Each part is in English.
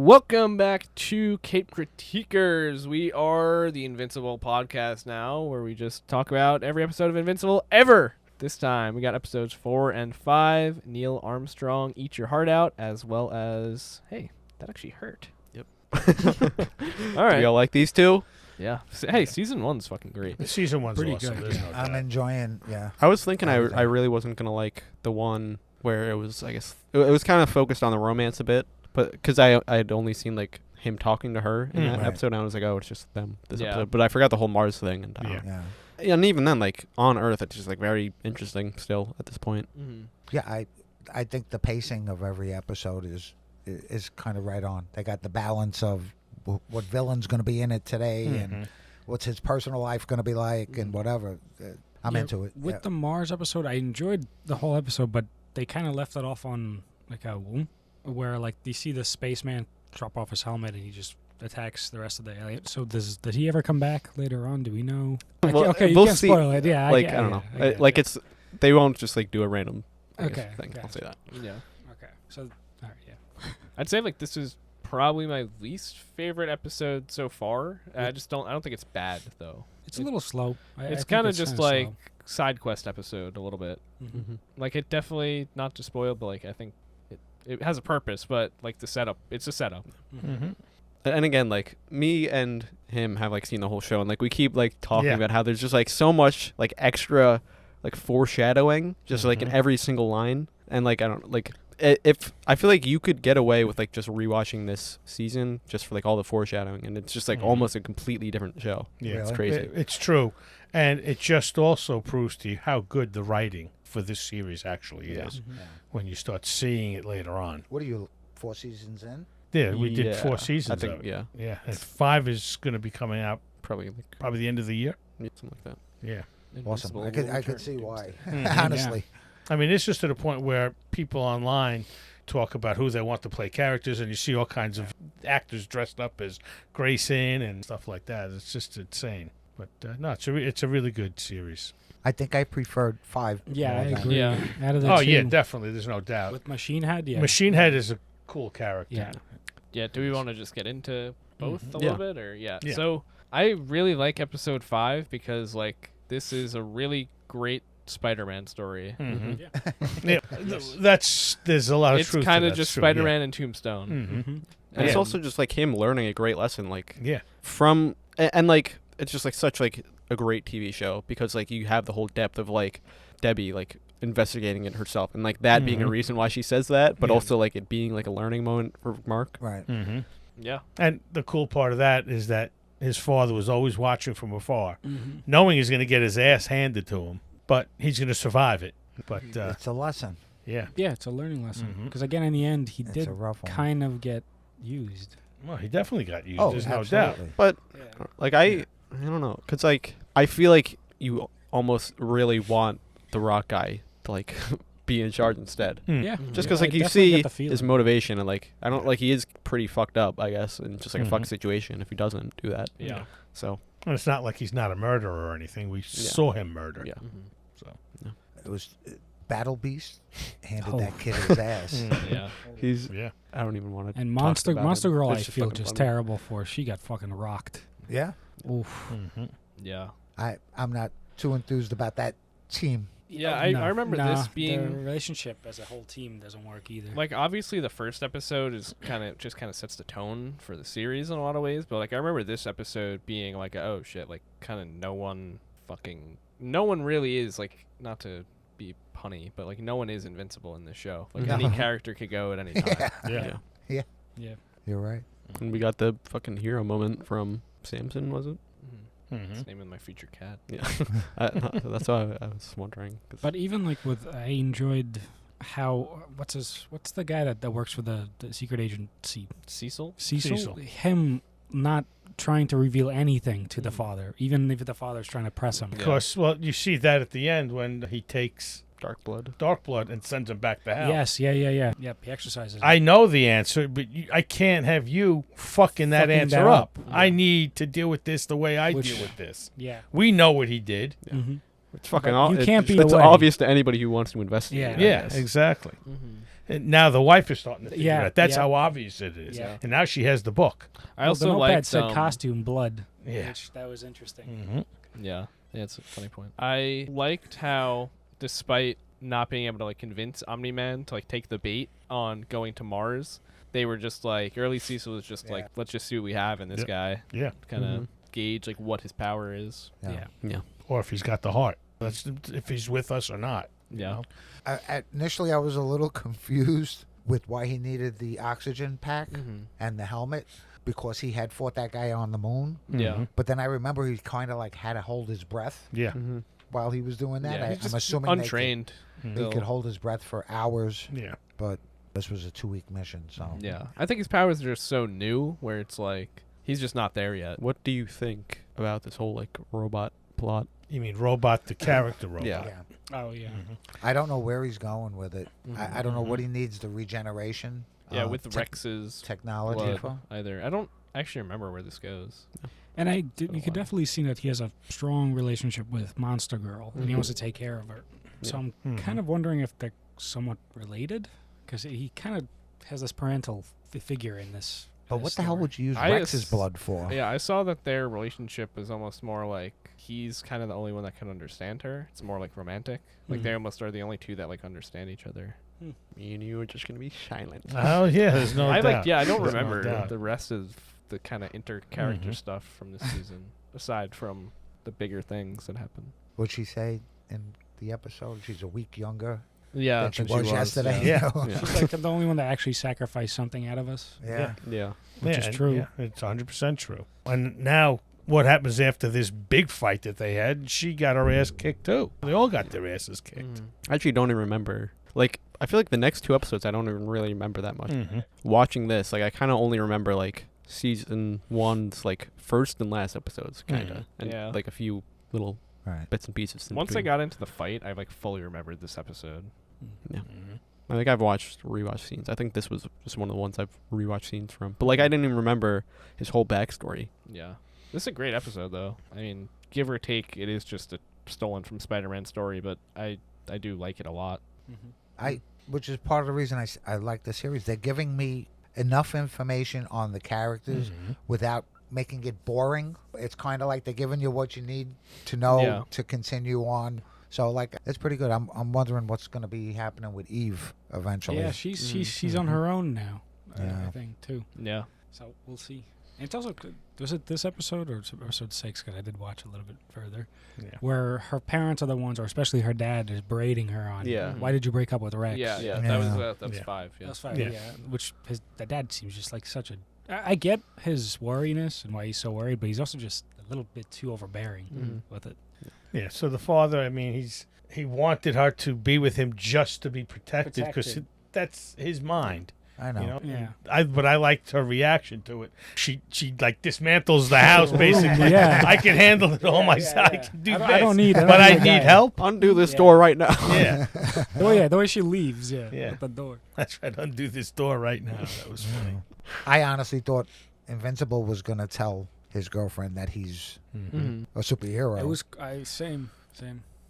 Welcome back to Cape Critiquers. We are the Invincible podcast now, where we just talk about every episode of Invincible ever. This time, we got episodes 4 and 5. Neil Armstrong, Eat Your Heart Out, as well as, hey, that actually hurt. Yep. All right. Do y'all like these two? Yeah. Hey, season 1's fucking great. The season 1's Pretty awesome. good. There's no I'm doubt. enjoying, yeah. I was thinking I really wasn't going to like the one where it was, I guess, it was kind of focused on the romance a bit, but because I had only seen like him talking to her in that Right. episode, and I was like, oh, it's just them this Yeah. episode. But I forgot the whole Mars thing. And Yeah. Yeah. and even then, like on Earth, it's just like very interesting still at this point. Mm-hmm. Yeah, I think the pacing of every episode is kind of right on. They got the balance of what villain's going to be in it today and what's his personal life going to be like and whatever. I'm into it. With Yeah. the Mars episode, I enjoyed the whole episode, but they kind of left it off on like a where like you see the spaceman drop off his helmet and he just attacks the rest of the alien. So did he ever come back later on? Do we know? Well, Okay, you we'll can't see. spoil it. Yeah, Like I don't know. Like it's they won't just like do a random I guess, Okay, thing. I'll gotcha. say that. Yeah. Okay, so all right, yeah. I'd say like this is probably my least favorite episode so far. I don't think it's bad though. It's a little slow. It's kind of just like side quest episode a little bit. Mm-hmm. Like it definitely, not to spoil, but like I think it has a purpose, but like the setup, it's a setup. Mm-hmm. And again, like me and him have like seen the whole show, and like we keep like talking Yeah. about how there's just like so much like extra like foreshadowing just like in every single line, and like I don't like if I feel like you could get away with like just rewatching this season just for like all the foreshadowing, and it's just like almost a completely different show. Yeah, It's Really? crazy. It's true. And it just also proves to you how good the writing for this series actually is Yeah. when you start seeing it later on. What are you, 4 seasons in? Yeah, we did Yeah, 4 seasons I of think it. yeah, Yeah, and 5 is going to be coming out probably like, probably the end of the year. something like that. Yeah. Awesome. Invincible I will could return see to why. Doomsday. Honestly. I mean, it's just to the point where people online talk about who they want to play characters, and you see all kinds of actors dressed up as Grayson and stuff like that. It's just insane. But no, it's a really good series. I think I preferred 5. Yeah, I more than- agree. Yeah. Out of the Oh, two, yeah, definitely. There's no doubt. with Machine Head, yeah. Machine Head is a cool character. Yeah. Yeah, do we want to just get into both a Yeah. little bit, or yeah? Yeah. So I really like episode 5 because like this is a really great Spider-Man story. Mhm. Yeah. Yeah, there's a lot of It's truth. kind of to that, just true, Spider-Man and Tombstone. Mm-hmm. Mhm. And it's Yeah. also just like him learning a great lesson, like Yeah. from and like it's just like such like a great TV show because like you have the whole depth of like Debbie like investigating it herself and like that being a Mhm. reason why she says that, but Yeah. also like it being like a learning moment for Mark. Right. Mm-hmm. Yeah. And the cool part of that is that his father was always watching from afar, Mhm. knowing he's going to get his ass handed to him, but he's going to survive it. But It's a lesson. yeah, Yeah, it's a learning lesson. Mhm. Because again, in the end, he It's did a rough one. kind of get used. well, he definitely got used. Oh, There's no absolutely. doubt. But Yeah. like I don't know, cuz like I feel like you almost really want the Rock guy to like be in charge instead. Hmm. Yeah. Just I because like you definitely see get the feeling. his motivation and like I don't like he is pretty fucked up, I guess, and just like a fuck Mhm. situation if he doesn't do that. Yeah. So And it's not like he's not a murderer or anything. We saw him murder. yeah. Mhm. So It was Battle Beast handed Oh. that kid his ass. Mm. Yeah. He's yeah. I don't even want to. And Monster Girl, I It's feel fucking just funny. terrible for. She got fucking rocked. Yeah. Oof. Mm-hmm. Yeah. I'm not too enthused about that team. Yeah, I remember this being the relationship as a whole team doesn't work either. like obviously the first episode is kind of sets the tone for the series in a lot of ways, but like I remember this episode being like oh shit, like kind of no one really is, like, not to be punny, but like no one is invincible in this show. Like No. any character could go at any time. Yeah. Yeah. yeah. You're right. And we got the fucking hero moment from Samson, was it? Mm-hmm. It's naming my future cat. Yeah. That's why I was wondering. 'Cause But even like with, I enjoyed how what's the guy that works for the secret agency? Cecil? Cecil. Him not trying to reveal anything to the Mhm. father, even if the father's trying to press him. Of course, well, you see that at the end when he takes Dark Blood. Dark Blood and sends him back to hell. Yes. Yeah. Yep. He exercises. I know the answer, but I can't have you fucking that Fucking answer that up. up. I need to deal with this the way I Which- deal with this. Yeah. We know what he did. Mm-hmm. It's fucking. But you can't be It's away. obvious to anybody who wants to investigate. Yeah. I Yeah, guess. exactly. Mm-hmm. And now the wife is starting to figure Yeah, it out. That's yeah. how obvious it is. Yeah. And now she has the book. I Well, also the notepad liked said costume blood. Yeah. Which, that was interesting. Mm-hmm. Yeah, it's a funny point. I liked how, despite not being able to like convince Omni-Man to like take the bait on going to Mars, they were just like, or at least Cecil was just like, let's just see what we have in this Yep. guy, Yeah. kind of gauge like what his power is. Yeah. Or if he's got the heart. That's if he's with us or not. you Yeah. know? Initially, I was a little confused with why he needed the oxygen pack and the helmet, because he had fought that guy on the moon. Yeah. Mhm. But then I remember he kind of like had to hold his breath Yeah. while he was doing that. Yeah, he's I'm just assuming untrained. They still. could hold his breath for hours, Yeah. but this was a 2-week mission, so Yeah, I think his powers are just so new, where it's like he's just not there yet. What do you think about this whole like robot plot? You mean robot, the character robot? Yeah. yeah. Oh, yeah. I don't know where he's going with it. I don't know what Mm-hmm. he needs the regeneration. Yeah, with Rex's technology blood for. either. I don't actually remember where this goes. And you Been a could while. definitely see that he has a strong relationship with Monster Girl, and he Mhm. wants to take care of her. So I'm Mhm. kind of wondering if they're somewhat related, because he kind of has this parental figure in this. But what the hell would you use I Rex's just- blood for? Yeah, I saw that their relationship is almost more like he's kind of the only one that can understand her. It's more like romantic. Like they almost are the only two that like understand each other. Me and you are just gonna be silent. Oh, yeah, there's no I doubt. like. Yeah, I don't There's no remember doubt. the rest of the kind of inter-character Mhm. stuff from this season, aside from the bigger things that happen. What'd she say in the episode? She's a week younger Yeah, than she than was yesterday. Yeah. Yeah. She's like the only one that actually sacrificed something out of us. Yeah. Yeah. Which is and- true. Yeah, it's 100% true. And now, what happens after this big fight that they had? She got her ass kicked too. They all got their asses kicked. I actually don't even remember. Like, I feel like the next 2 episodes I don't even really remember that much. Mm-hmm. Watching this, like, I kind of only remember like season 1's like first and last episodes, kind of, and Yeah. like a few little Right. bits and pieces. in Once I between. got into the fight, I like fully remembered this episode. Yeah. Mm-hmm. I think I've watched rewatch scenes. I think this was just one of the ones I've rewatched scenes from. But like, I didn't even remember his whole backstory. Yeah, this is a great episode though. I mean, give or take, it is just a stolen from Spider-Man story, but I do like it a lot. Which is part of the reason I like the series. They're giving me enough information on the characters without making it boring. It's kind of like they're giving you what you need to know Yeah. to continue on. So like it's pretty good. I'm wondering what's going to be happening with Eve eventually. Yeah, she's on her own now. Yeah. I think too. Yeah, So we'll see. And it's also was it this episode or episode 6? Because I did watch a little bit further, Yeah. where her parents are the ones, or especially her dad, is berating her on. Yeah. Why did you break up with Rex? yeah, Yeah. That was Yeah. that was Yeah. 5. Yeah, That's fine. Yeah. Yeah. Which the dad seems just like such a. I get his worriness and why he's so worried, but he's also just a little bit too overbearing with it. Yeah. So the father, I mean, he wanted her to be with him just to be protected because Protected. that's his mind. I know. You know. Yeah. But I liked her reaction to it. She like dismantles the house basically. Yeah. I can handle it all myself. I yeah. can do I this. don't need- I don't but I need a need guy. help. Undo this Yeah. door right now. Yeah. The way she leaves, Yeah. at the door. That's right. Undo this door right now. That was funny. I honestly thought Invincible was going to tell his girlfriend that he's a superhero. It was same.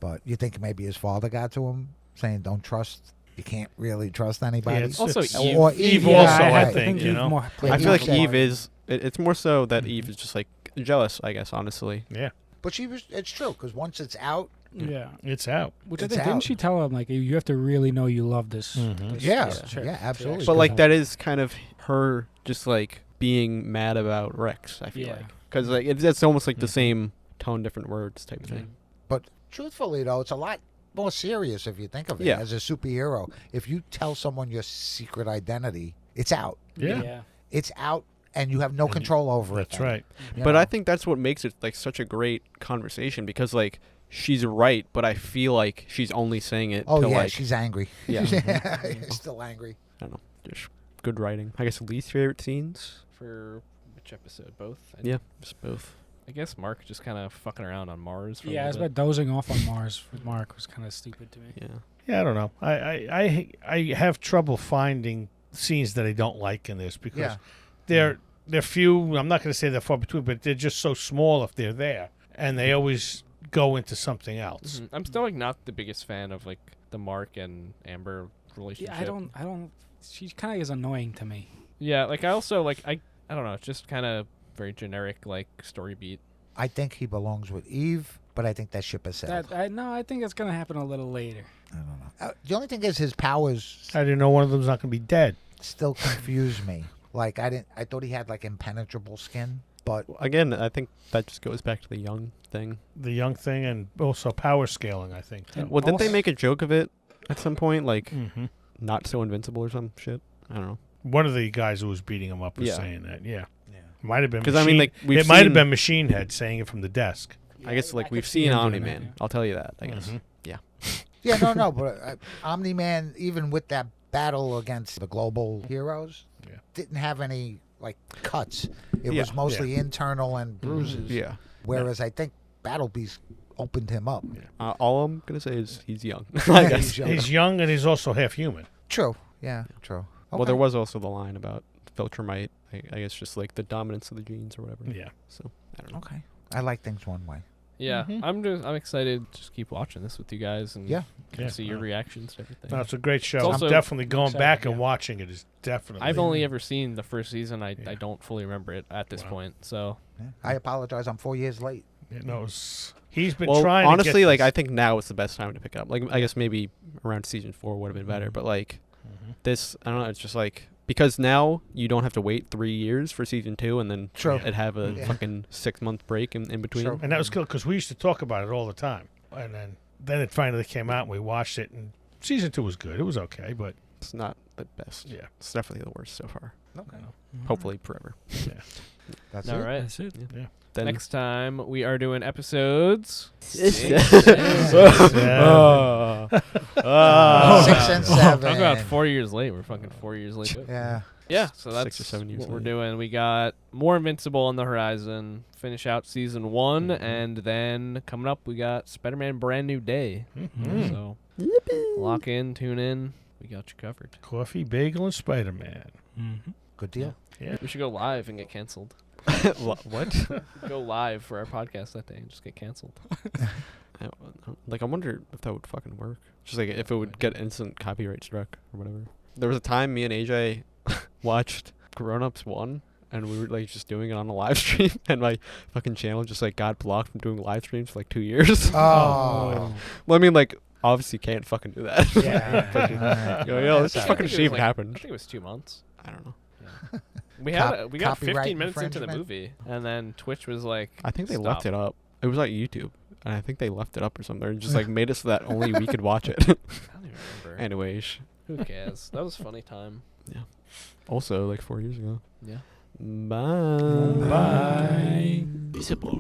But you think maybe his father got to him saying, "Don't trust. You can't really trust anybody." Yeah, it's- Also, it's- Eve- Or Eve yeah, also, I right. think, you Eve know. more- Yeah, I feel like Eve Eve is. It's more so that Eve is just like jealous, I guess, honestly. Yeah. But she was. It's true because once it's out, Yeah. It's out. Which I It's think, didn't out. she tell him, like, you have to really know you love this? this yeah, chick yeah, to absolutely. actually But like know. that is kind of her just like being mad about Rex. I feel Yeah. like because like it's almost like the same tone, different words type of thing. But truthfully, though, it's a lot more serious if you think of it. Yeah. As a superhero, if you tell someone your secret identity, it's out. Yeah. It's out, and you have no And control over it. That's then, right. you But know? I think that's what makes it like such a great conversation because like she's right, but I feel like she's only saying it Oh to yeah, like she's angry. Yeah. She's still angry. I don't know, just good writing. I guess least favorite scenes. For which episode? Both. Yeah, just both. I guess Mark just kind of fucking around on Mars. For a Yeah, I was little about dozing off on Mars with Mark was kind of stupid to me. Yeah. Yeah, I don't know. I have trouble finding scenes that I don't like in this because Yeah. they're few. I'm not going to say they're far between, but they're just so small if they're there, and they always go into something else. I'm still like not the biggest fan of like the Mark and Amber relationship. Yeah, I don't. She kind of is annoying to me. Yeah, like I also like I don't know. It's just kind of very generic like story beat. I think he belongs with Eve, but I think that ship has sailed. I think it's gonna happen a little later. I don't know. The only thing is his powers I didn't know one of them's not going to be dead. still confuse me. Like I thought he had like impenetrable skin, but Again, I think that just goes back to the young thing. The young thing and also power scaling, I think. And Well, didn't they also- make a joke of it at some point? Like, Mm-hmm. not so invincible or some shit? I don't know. One of the guys who was beating him up was Yeah. saying that. Yeah, yeah. might have been. Because, I mean, like, we've it might have seen- been Machine Head saying it from the desk. I guess, like, I we've could see seen him doing Omni-Man. that, yeah. I'll tell you that, I guess. Mhm. Yeah, no, but Omni-Man, even with that battle against the global heroes, Yeah. didn't have any like cuts. It Yeah. was mostly internal and bruises. Yeah. Whereas I think Battle Beast opened him up. All I'm going to say is he's young. Yeah, I guess. he's young. He's young and he's also half human. True. Yeah, true. Well, there Okay. was also the line about Viltrumite. I guess just, like, the dominance of the genes or whatever. Yeah. So, I don't know. Okay. I like things one way. Yeah, Mhm. I'm excited to just keep watching this with you guys and Yeah. Yeah. see your reactions to everything. No, it's a great show. It's also- I'm definitely going excited, back and yeah. watching it. Is definitely. I've only ever seen the first season. I Yeah. don't fully remember it at this Wow. point. So Yeah. I apologize. I'm 4 years late. He's been Well, trying. honestly, to like, get I think now is the best time to pick it up. Like, I guess maybe around season 4 would have been better. But, like, this, I don't know, it's just, like, because now you don't have to wait 3 years for season 2 and then True. it have a Yeah. fucking 6-month break in between. Sure. And that was cool because we used to talk about it all the time. And then it finally came out and we watched it. And season 2 was good. It was okay, but It's not the best. yeah. It's definitely the worst so far. Okay. Hopefully forever. That's all it. right. That's it. Then Next time we are doing episodes. Ah. Oh, 6 and 7. Talk about 4 years late. We're fucking 4 years late. Yeah. Yeah, so 6 that's or 7 years what we're late. doing. We got more Invincible on the horizon. Finish out season 1, Mhm. and then coming up we got Spider-Man: Brand New Day. Mhm. So lock in, tune in. We got you covered. Coffee, bagel, and Spider-Man. Mm-hmm. Good deal. Yeah. We should go live and get canceled. What? Go live for our podcast that day and just get canceled. Like, I wonder if that would fucking work. Just like if it would get instant copyright struck or whatever. There was a time me and AJ watched Grown Ups 1 and we were like just doing it on a live stream and my fucking channel just like got blocked from doing live streams for like 2 years. Oh. Well, I mean, like, obviously can't fucking do that. Yeah. Fucking, yo, let's just I fucking think it see was if it I happened. think it was 2 months. I don't know. We Cop- got copyright 15 minutes into the infringement? movie, and then Twitch was like, I think they "Stop." left it up. It was like YouTube. And I think they left it up or something. And just like made it so that only we could watch it. I don't even remember. Anyways. Who cares? That was a funny time. Also, like 4 years ago. Yeah. Bye. Bye. Visible.